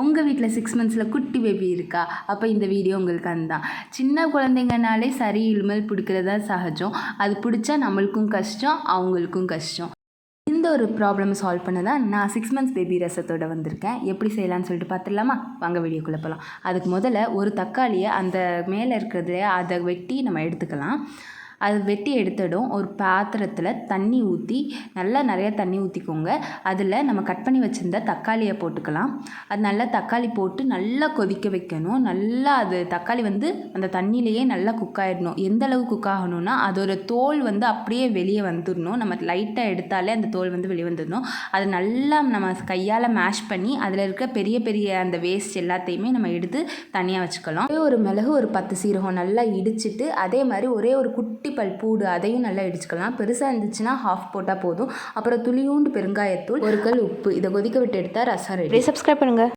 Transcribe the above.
உங்கள் வீட்டில் 6 மந்த்ஸில் குட்டி பேபி இருக்கா? அப்போ இந்த வீடியோ உங்களுக்கு அதுதான். சின்ன குழந்தைங்கனாலே சரி இழுமல் பிடிக்கிறதா சகஜம். அது பிடிச்சா நம்மளுக்கும் கஷ்டம், அவங்களுக்கும் கஷ்டம். இந்த ஒரு ப்ராப்ளம் சால்வ் பண்ண தான் நான் 6 மந்த்ஸ் பேபி ரசத்தோடு வந்திருக்கேன். எப்படி செய்யலான்னு சொல்லிட்டு பார்த்துடலாமா? வாங்க வீடியோக்குள்ளே போகலாம். அதுக்கு முதல்ல ஒரு தக்காளியை அந்த மேலே இருக்கிறதுலையே அதை வெட்டி நம்ம எடுத்துக்கலாம். அது வெட்டி எடுத்துடும் ஒரு பாத்திரத்தில் தண்ணி ஊற்றி நல்லா நிறையா தண்ணி ஊற்றிக்கோங்க. அதில் நம்ம கட் பண்ணி வச்சுருந்த தக்காளியை போட்டுக்கலாம். அது நல்லா தக்காளி போட்டு நல்லா கொதிக்க வைக்கணும். நல்லா அது தக்காளி அந்த தண்ணியிலையே நல்லா குக் ஆகிடணும். எந்த அளவு குக் ஆகணும்னா அதோட தோல் அப்படியே வெளியே வந்துடணும். நம்ம லைட்டாக எடுத்தாலே அந்த தோல் வெளியே வந்துடணும். அதை நல்லா நம்ம கையால் மேஷ் பண்ணி அதில் இருக்க பெரிய பெரிய அந்த வேஸ்ட் எல்லாத்தையுமே நம்ம எடுத்து தனியாக வச்சுக்கலாம். ஒரு மிளகு ஒரு 10 சீரகம் நல்லா இடிச்சிட்டு அதே மாதிரி ஒரே ஒரு குட்டி பல் பூடு அதையும் நல்லா இடிச்சுக்கலாம். பெருசாக இருந்துச்சுன்னா ஹாஃப் போட்டால் போதும். அப்புறம் துளியூண்டு பெருங்காயத்தூள், ஒரு கல் உப்பு, இதை கொதிக்க விட்டு எடுத்தால் ரசம் ரெடி. சப்ஸ்கிரைப் பண்ணுங்கள்.